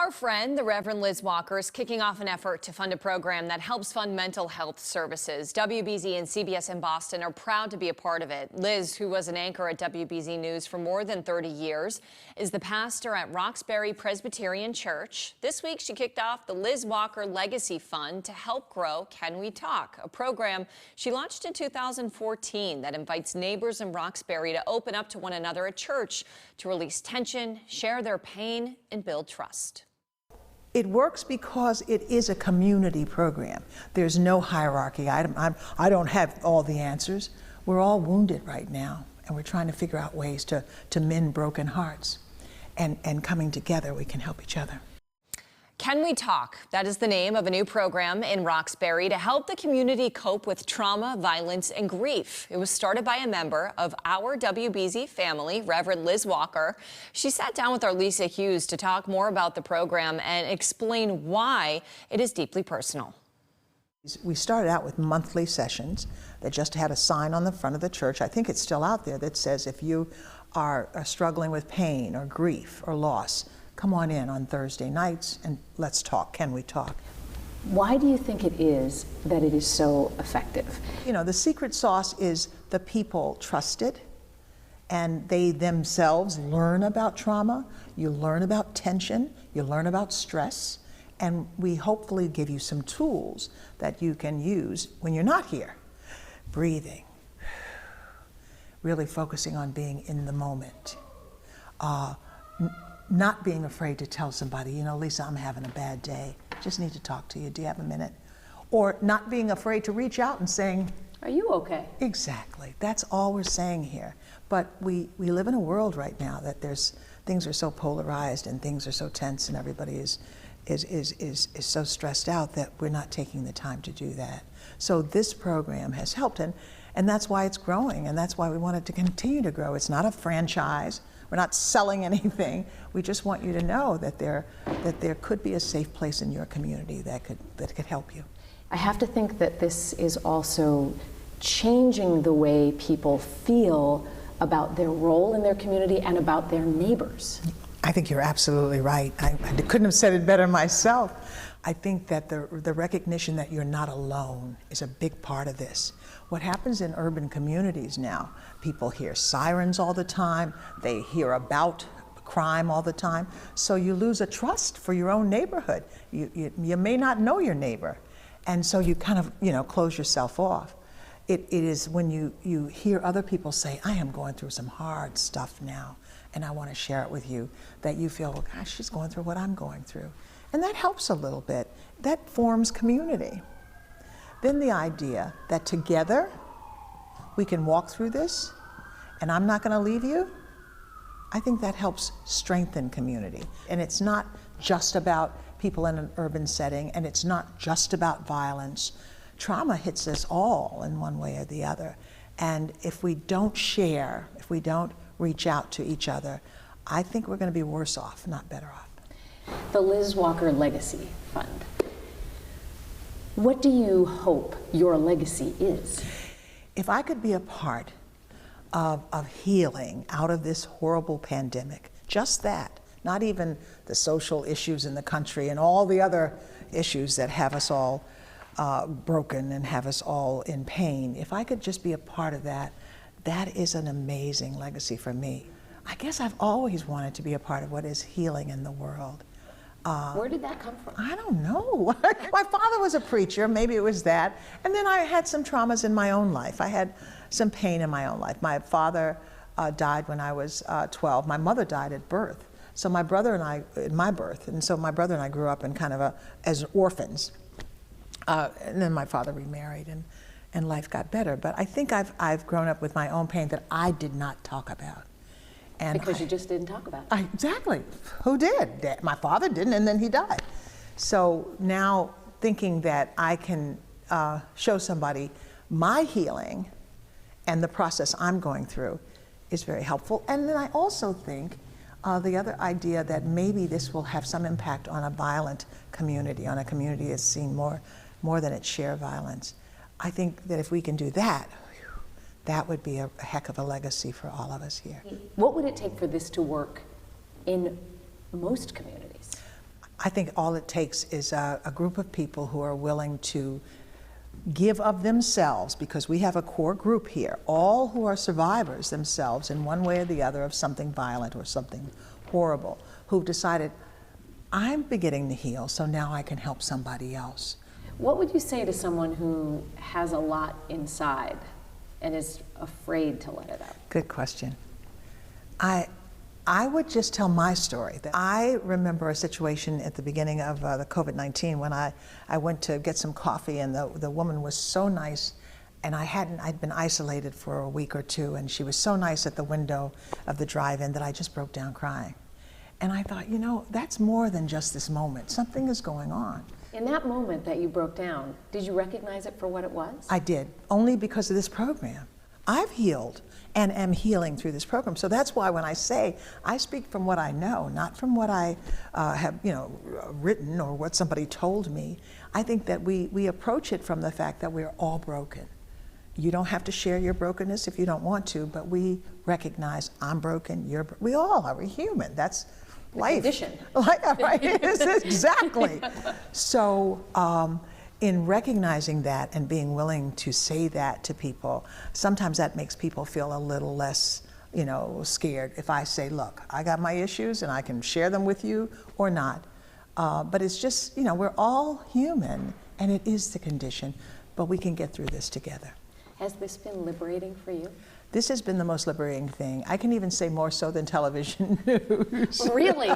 Our friend, the Reverend Liz Walker, is kicking off an effort to fund a program that helps fund mental health services. WBZ and CBS in Boston are proud to be a part of it. Liz, who was an anchor at WBZ News for more than 30 years, is the pastor at Roxbury Presbyterian Church. This week, she kicked off the Liz Walker Legacy Fund to help grow Can We Talk, a program she launched in 2014 that invites neighbors in Roxbury to open up to one another at church to release tension, share their pain, and build trust. It works because it is a community program. There's no hierarchy. I don't have all the answers. We're all wounded right now, and we're trying to figure out ways to mend broken hearts. And coming together, we can help each other. Can We Talk? That is the name of a new program in Roxbury to help the community cope with trauma, violence, and grief. It was started by a member of our WBZ family, Reverend Liz Walker. She sat down with our Lisa Hughes to talk more about the program and explain why it is deeply personal. We started out with monthly sessions that just had a sign on the front of the church. I think it's still out there that says if you are struggling with pain or grief or loss, come on in on Thursday nights and let's talk. Can we talk? Why do you think it is that it is so effective? You know, the secret sauce is the people trust it, and they themselves learn about trauma. You learn about tension, you learn about stress, and we hopefully give you some tools that you can use when you're not here. Breathing, really focusing on being in the moment. Not being afraid to tell somebody, you know, Lisa, I'm having a bad day. Just need to talk to you. Do you have a minute? Or not being afraid to reach out and saying, are you okay? Exactly. That's all we're saying here. But we live in a world right now that things are so polarized and things are so tense and everybody is so stressed out that we're not taking the time to do that. So this program has helped, and that's why it's growing, and that's why we want it to continue to grow. It's not a franchise. We're not selling anything. We just want you to know that there could be a safe place in your community that could help you. I have to think that this is also changing the way people feel about their role in their community and about their neighbors. I think you're absolutely right. I couldn't have said it better myself. I think that the recognition that you're not alone is a big part of this. What happens in urban communities now, people hear sirens all the time, they hear about crime all the time, so you lose a trust for your own neighborhood. You may not know your neighbor, and so you kind of, you know, close yourself off. It is when you hear other people say, I am going through some hard stuff now, and I want to share it with you, that you feel, well, gosh, she's going through what I'm going through. And that helps a little bit. That forms community. Then the idea that together we can walk through this and I'm not going to leave you, I think that helps strengthen community. And it's not just about people in an urban setting, and it's not just about violence. Trauma hits us all in one way or the other. And if we don't share, if we don't reach out to each other, I think we're going to be worse off, not better off. The Liz Walker Legacy Fund. What do you hope your legacy is? If I could be a part of healing out of this horrible pandemic, just that, not even the social issues in the country and all the other issues that have us all broken and have us all in pain, if I could just be a part of that, that is an amazing legacy for me. I guess I've always wanted to be a part of what is healing in the world. Where did that come from? I don't know. My father was a preacher, maybe it was that. And then I had some traumas in my own life. I had some pain in my own life. My father died when I was 12. My mother died at birth. So my brother and I, in my birth, and so my brother and I grew up in kind of as orphans. And then my father remarried and life got better. But I think I've grown up with my own pain that I did not talk about. And because you just didn't talk about it. Exactly. Who did? My father didn't, and then he died. So now thinking that I can show somebody my healing and the process I'm going through is very helpful. And then I also think the other idea that maybe this will have some impact on a violent community, on a community that's seen more than its share of violence. I think that if we can do that, that would be a heck of a legacy for all of us here. What would it take for this to work in most communities? I think all it takes is a group of people who are willing to give of themselves, because we have a core group here, all who are survivors themselves in one way or the other of something violent or something horrible, who've decided, I'm beginning to heal, so now I can help somebody else. What would you say to someone who has a lot inside and is afraid to let it out? Good question. I would just tell my story. I remember a situation at the beginning of the COVID-19 when I went to get some coffee, and the woman was so nice, and I'd been isolated for a week or two, and she was so nice at the window of the drive-in that I just broke down crying. And I thought, you know, that's more than just this moment. Something is going on. In that moment that you broke down, did you recognize it for what it was? I did, only because of this program. I've healed and am healing through this program. So that's why when I say, I speak from what I know, not from what I have, written or what somebody told me. I think that we approach it from the fact that we're all broken. You don't have to share your brokenness if you don't want to, but we recognize I'm broken, we all are, we're human. That's life. Condition. Right, exactly. So, in recognizing that and being willing to say that to people, sometimes that makes people feel a little less, scared. If I say, look, I got my issues and I can share them with you or not. But it's just, we're all human, and it is the condition, but we can get through this together. Has this been liberating for you? This has been the most liberating thing. I can even say more so than television news. Really?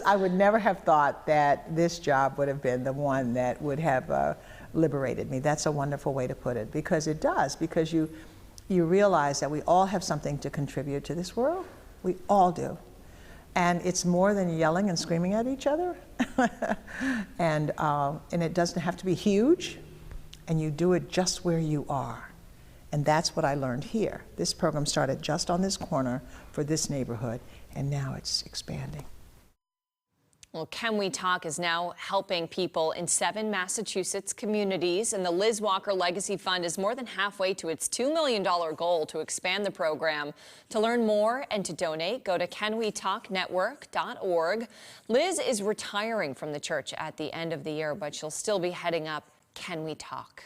I would never have thought that this job would have been the one that would have liberated me. That's a wonderful way to put it, because it does, because you realize that we all have something to contribute to this world. We all do. And it's more than yelling and screaming at each other. And it doesn't have to be huge, and you do it just where you are. And that's what I learned here. This program started just on this corner for this neighborhood, and now it's expanding. Well, Can We Talk is now helping people in 7 Massachusetts communities, and the Liz Walker Legacy Fund is more than halfway to its $2 million goal to expand the program. To learn more and to donate, go to canwetalknetwork.org. Liz is retiring from the church at the end of the year, but she'll still be heading up Can We Talk.